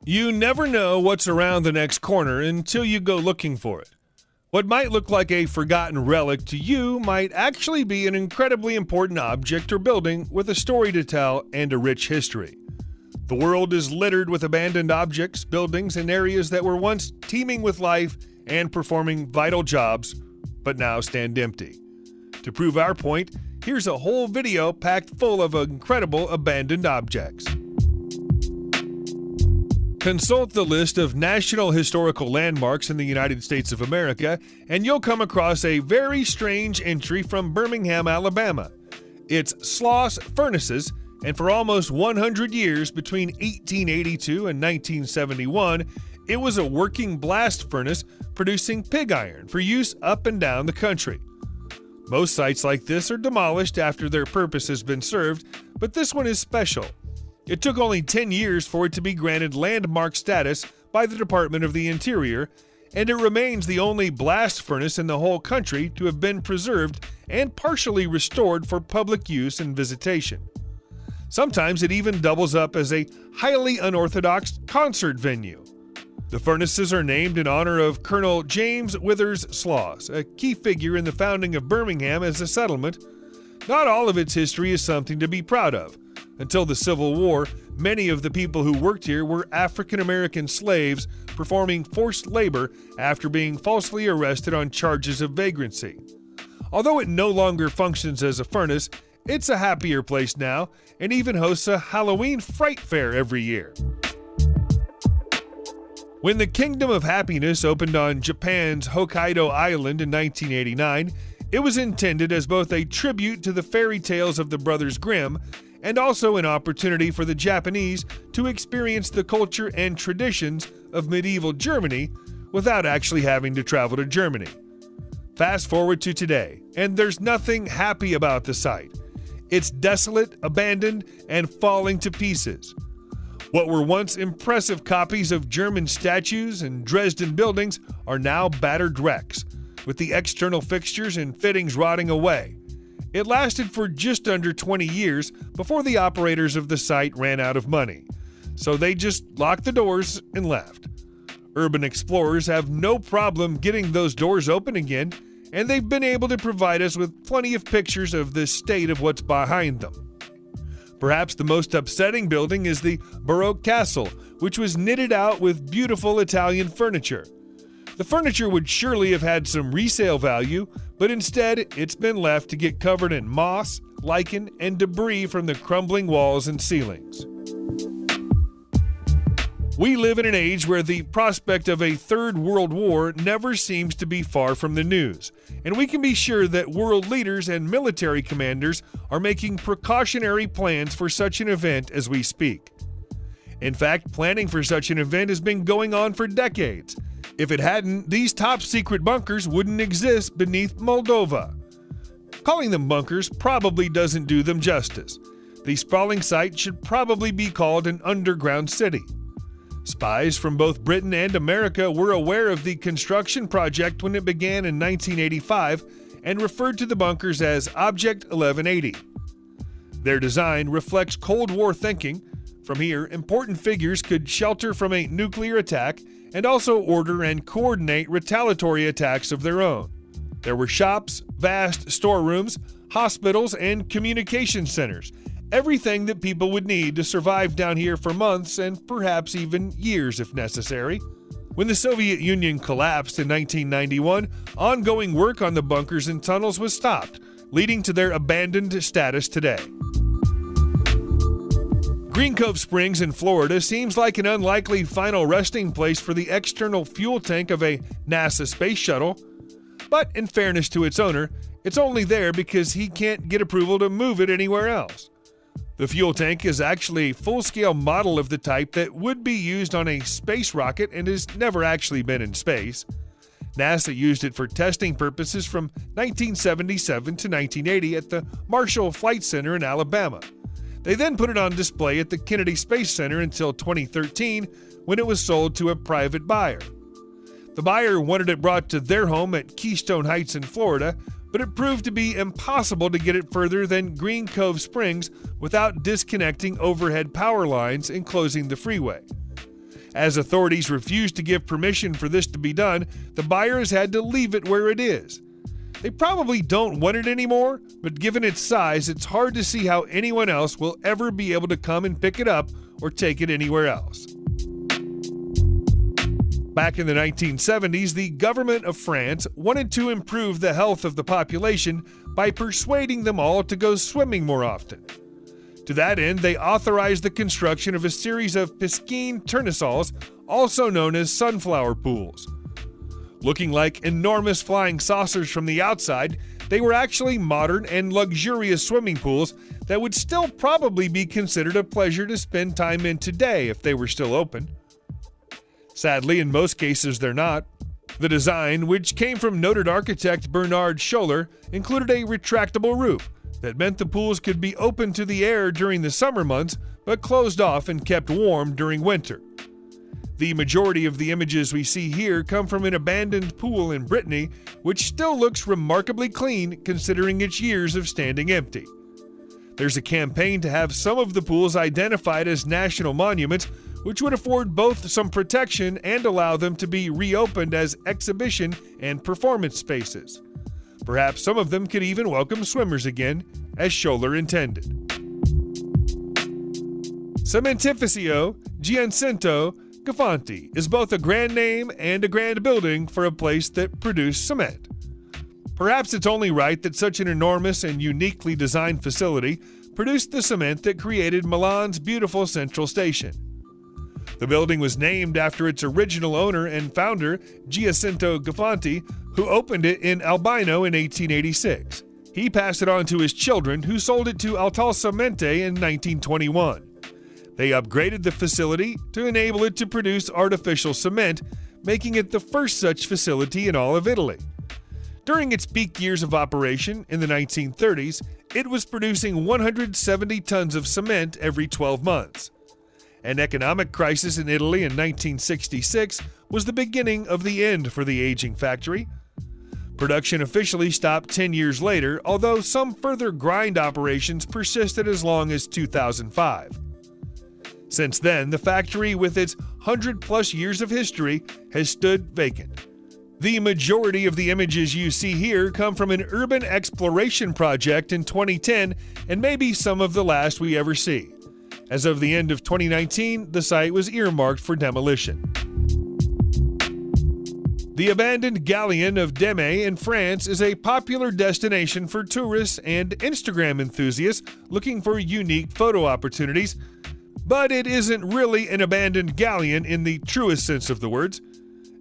You never know what's around the next corner until you go looking for it. What might look like a forgotten relic to you might actually be an incredibly important object or building with a story to tell and a rich history. The world is littered with abandoned objects, buildings, and areas that were once teeming with life and performing vital jobs, but now stand empty. To prove our point, here's a whole video packed full of incredible abandoned objects. Consult the list of National Historical Landmarks in the United States of America, and you'll come across a very strange entry from Birmingham, Alabama. It's Sloss Furnaces, and for almost 100 years, between 1882 and 1971, it was a working blast furnace producing pig iron for use up and down the country. Most sites like this are demolished after their purpose has been served, but this one is special. It took only 10 years for it to be granted landmark status by the Department of the Interior, and it remains the only blast furnace in the whole country to have been preserved and partially restored for public use and visitation. Sometimes it even doubles up as a highly unorthodox concert venue. The furnaces are named in honor of Colonel James Withers Sloss, a key figure in the founding of Birmingham as a settlement. Not all of its history is something to be proud of. Until the Civil War, many of the people who worked here were African American slaves performing forced labor after being falsely arrested on charges of vagrancy. Although it no longer functions as a furnace, it's a happier place now and even hosts a Halloween fright fair every year. When the Kingdom of Happiness opened on Japan's Hokkaido Island in 1989, it was intended as both a tribute to the fairy tales of the Brothers Grimm and also an opportunity for the Japanese to experience the culture and traditions of medieval Germany without actually having to travel to Germany. Fast forward to today, and there's nothing happy about the site. It's desolate, abandoned, and falling to pieces. What were once impressive copies of German statues and Dresden buildings are now battered wrecks, with the external fixtures and fittings rotting away. It lasted for just under 20 years before the operators of the site ran out of money, so they just locked the doors and left. Urban explorers have no problem getting those doors open again, and they've been able to provide us with plenty of pictures of the state of what's behind them. Perhaps the most upsetting building is the Baroque Castle, which was knitted out with beautiful Italian furniture. The furniture would surely have had some resale value, but instead it's been left to get covered in moss, lichen, and debris from the crumbling walls and ceilings. We live in an age where the prospect of a third world war never seems to be far from the news, and we can be sure that world leaders and military commanders are making precautionary plans for such an event as we speak. In fact, planning for such an event has been going on for decades. If it hadn't, these top-secret bunkers wouldn't exist beneath Moldova. Calling them bunkers probably doesn't do them justice. The sprawling site should probably be called an underground city. Spies from both Britain and America were aware of the construction project when it began in 1985 and referred to the bunkers as Object 1180. Their design reflects Cold War thinking. From here, important figures could shelter from a nuclear attack and also order and coordinate retaliatory attacks of their own. There were shops, vast storerooms, hospitals, and communication centers, everything that people would need to survive down here for months and perhaps even years if necessary. When the Soviet Union collapsed in 1991, ongoing work on the bunkers and tunnels was stopped, leading to their abandoned status today. Green Cove Springs in Florida seems like an unlikely final resting place for the external fuel tank of a NASA space shuttle. But in fairness to its owner, it's only there because he can't get approval to move it anywhere else. The fuel tank is actually a full-scale model of the type that would be used on a space rocket and has never actually been in space. NASA used it for testing purposes from 1977 to 1980 at the Marshall Flight Center in Alabama. They then put it on display at the Kennedy Space Center until 2013, when it was sold to a private buyer. The buyer wanted it brought to their home at Keystone Heights in Florida, but it proved to be impossible to get it further than Green Cove Springs without disconnecting overhead power lines and closing the freeway. As authorities refused to give permission for this to be done, the buyers had to leave it where it is. They probably don't want it anymore, but given its size, it's hard to see how anyone else will ever be able to come and pick it up or take it anywhere else. Back in the 1970s, the government of France wanted to improve the health of the population by persuading them all to go swimming more often. To that end, they authorized the construction of a series of piscine tournesols, also known as sunflower pools. Looking like enormous flying saucers from the outside, they were actually modern and luxurious swimming pools that would still probably be considered a pleasure to spend time in today if they were still open. Sadly, in most cases, they're not. The design, which came from noted architect Bernard Scholler, included a retractable roof that meant the pools could be open to the air during the summer months, but closed off and kept warm during winter. The majority of the images we see here come from an abandoned pool in Brittany, which still looks remarkably clean considering its years of standing empty. There's a campaign to have some of the pools identified as national monuments, which would afford both some protection and allow them to be reopened as exhibition and performance spaces. Perhaps some of them could even welcome swimmers again, as Scholler intended. Cementificio Giacinto Gafanti is both a grand name and a grand building for a place that produced cement. Perhaps it's only right that such an enormous and uniquely designed facility produced the cement that created Milan's beautiful central station. The building was named after its original owner and founder, Giacinto Gafanti, who opened it in Albino in 1886. He passed it on to his children, who sold it to Italcementi in 1921. They upgraded the facility to enable it to produce artificial cement, making it the first such facility in all of Italy. During its peak years of operation in the 1930s, it was producing 170 tons of cement every 12 months. An economic crisis in Italy in 1966 was the beginning of the end for the aging factory. Production officially stopped 10 years later, although some further grind operations persisted as long as 2005. Since then, the factory, with its 100-plus years of history, has stood vacant. The majority of the images you see here come from an urban exploration project in 2010 and may be some of the last we ever see. As of the end of 2019, the site was earmarked for demolition. The abandoned galleon of Shimei in France is a popular destination for tourists and Instagram enthusiasts looking for unique photo opportunities, but it isn't really an abandoned galleon in the truest sense of the words.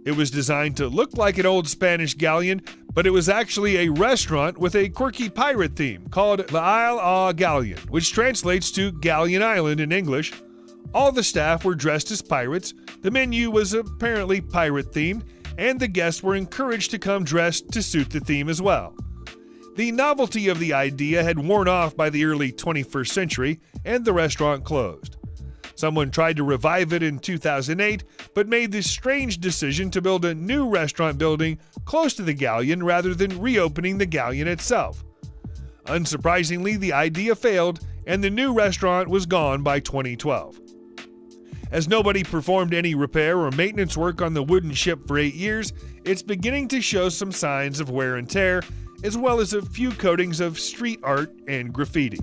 It was designed to look like an old Spanish galleon, but it was actually a restaurant with a quirky pirate theme called l'Isle aux Galleon, which translates to Galleon Island in English. All the staff were dressed as pirates, the menu was apparently pirate-themed, and the guests were encouraged to come dressed to suit the theme as well. The novelty of the idea had worn off by the early 21st century, and the restaurant closed. Someone tried to revive it in 2008, but made the strange decision to build a new restaurant building close to the galleon rather than reopening the galleon itself. Unsurprisingly, the idea failed, and the new restaurant was gone by 2012. As nobody performed any repair or maintenance work on the wooden ship for 8 years, it's beginning to show some signs of wear and tear, as well as a few coatings of street art and graffiti.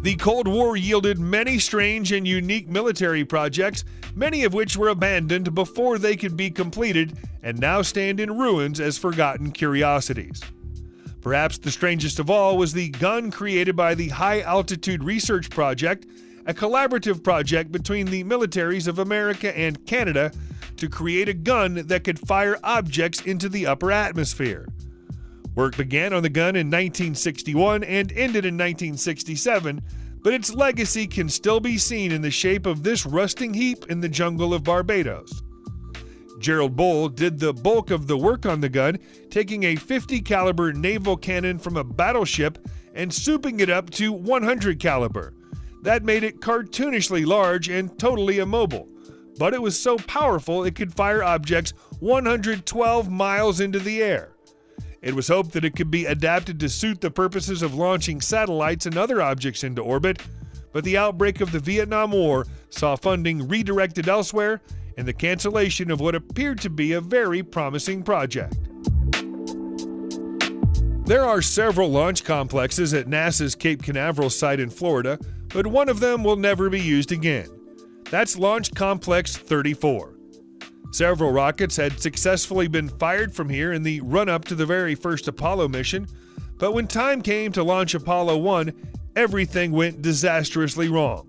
The Cold War yielded many strange and unique military projects, many of which were abandoned before they could be completed and now stand in ruins as forgotten curiosities. Perhaps the strangest of all was the gun created by the High Altitude Research Project, a collaborative project between the militaries of America and Canada to create a gun that could fire objects into the upper atmosphere. Work began on the gun in 1961 and ended in 1967, but its legacy can still be seen in the shape of this rusting heap in the jungle of Barbados. Gerald Bull did the bulk of the work on the gun, taking a 50 caliber naval cannon from a battleship and souping it up to 100 caliber. That made it cartoonishly large and totally immobile, but it was so powerful it could fire objects 112 miles into the air. It was hoped that it could be adapted to suit the purposes of launching satellites and other objects into orbit, but the outbreak of the Vietnam War saw funding redirected elsewhere and the cancellation of what appeared to be a very promising project. There are several launch complexes at NASA's Cape Canaveral site in Florida, but one of them will never be used again. That's Launch Complex 34. Several rockets had successfully been fired from here in the run-up to the very first Apollo mission, but when time came to launch Apollo 1, everything went disastrously wrong.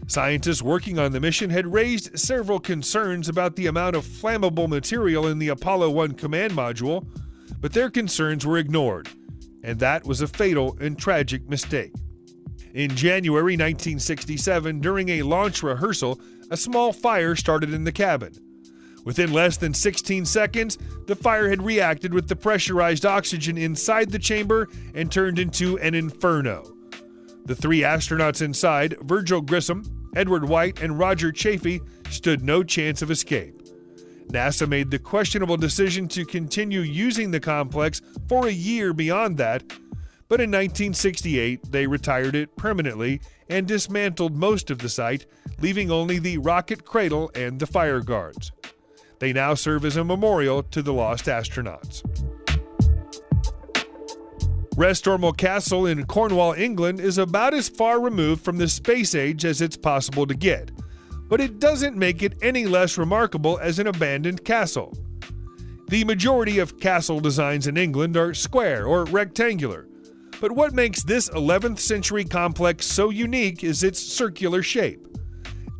Scientists working on the mission had raised several concerns about the amount of flammable material in the Apollo 1 command module, but their concerns were ignored, and that was a fatal and tragic mistake. In January 1967, during a launch rehearsal, a small fire started in the cabin. Within less than 16 seconds, the fire had reacted with the pressurized oxygen inside the chamber and turned into an inferno. The three astronauts inside, Virgil Grissom, Edward White, and Roger Chaffee, stood no chance of escape. NASA made the questionable decision to continue using the complex for a year beyond that, but in 1968 they retired it permanently and dismantled most of the site, leaving only the rocket cradle and the fire guards. They now serve as a memorial to the lost astronauts. Cornwall Castle in Cornwall, England is about as far removed from the space age as it's possible to get, but it doesn't make it any less remarkable as an abandoned castle. The majority of castle designs in England are square or rectangular, but what makes this 11th century complex so unique is its circular shape.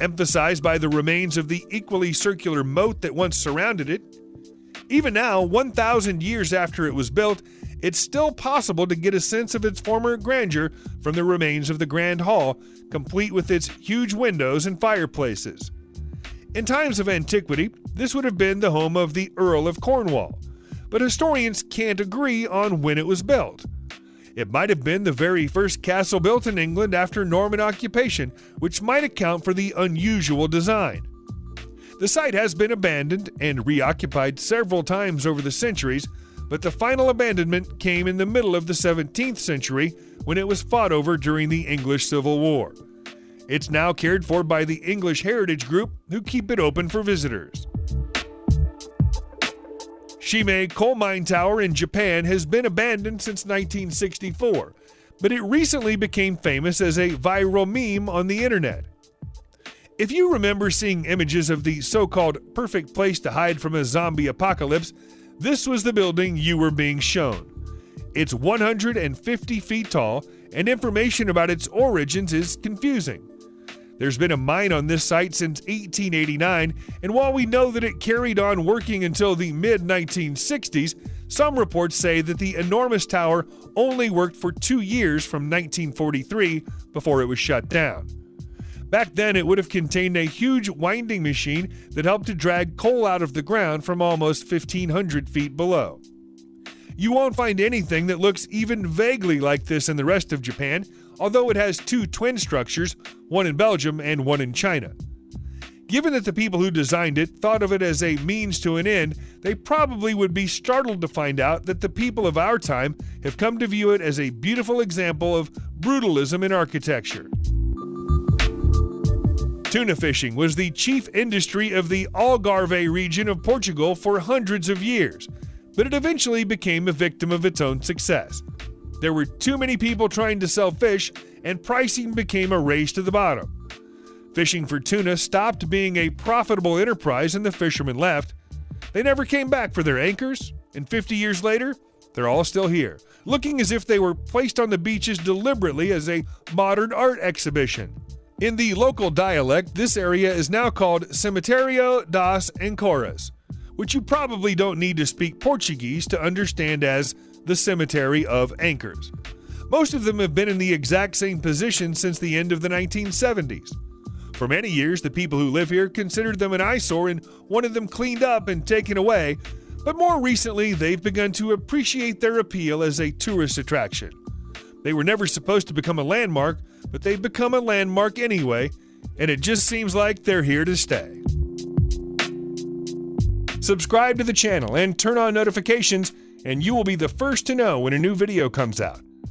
Emphasized by the remains of the equally circular moat that once surrounded it, even now, 1,000 years after it was built, it's still possible to get a sense of its former grandeur from the remains of the Grand Hall, complete with its huge windows and fireplaces. In times of antiquity, this would have been the home of the Earl of Cornwall, but historians can't agree on when it was built. It might have been the very first castle built in England after Norman occupation, which might account for the unusual design. The site has been abandoned and reoccupied several times over the centuries, but the final abandonment came in the middle of the 17th century when it was fought over during the English Civil War. It's now cared for by the English Heritage Group, who keep it open for visitors. Shimei Coal Mine Tower in Japan has been abandoned since 1964, but it recently became famous as a viral meme on the internet. If you remember seeing images of the so-called perfect place to hide from a zombie apocalypse, this was the building you were being shown. It's 150 feet tall, and information about its origins is confusing. There's been a mine on this site since 1889, and while we know that it carried on working until the mid-1960s, some reports say that the enormous tower only worked for 2 years from 1943 before it was shut down. Back then, it would have contained a huge winding machine that helped to drag coal out of the ground from almost 1,500 feet below. You won't find anything that looks even vaguely like this in the rest of Japan, although it has 2 twin structures, one in Belgium and one in China. Given that the people who designed it thought of it as a means to an end, they probably would be startled to find out that the people of our time have come to view it as a beautiful example of brutalism in architecture. Tuna fishing was the chief industry of the Algarve region of Portugal for hundreds of years, but it eventually became a victim of its own success. There were too many people trying to sell fish, and pricing became a race to the bottom. Fishing for tuna stopped being a profitable enterprise and the fishermen left. They never came back for their anchors, and 50 years later, they're all still here, looking as if they were placed on the beaches deliberately as a modern art exhibition. In the local dialect, this area is now called Cemitério das Ancoras, which you probably don't need to speak Portuguese to understand as the Cemetery of Anchors. Most of them have been in the exact same position since the end of the 1970s. For many years, the people who live here considered them an eyesore and wanted them cleaned up and taken away, but more recently, they've begun to appreciate their appeal as a tourist attraction. They were never supposed to become a landmark, but they've become a landmark anyway, and it just seems like they're here to stay. Subscribe to the channel and turn on notifications, and you will be the first to know when a new video comes out.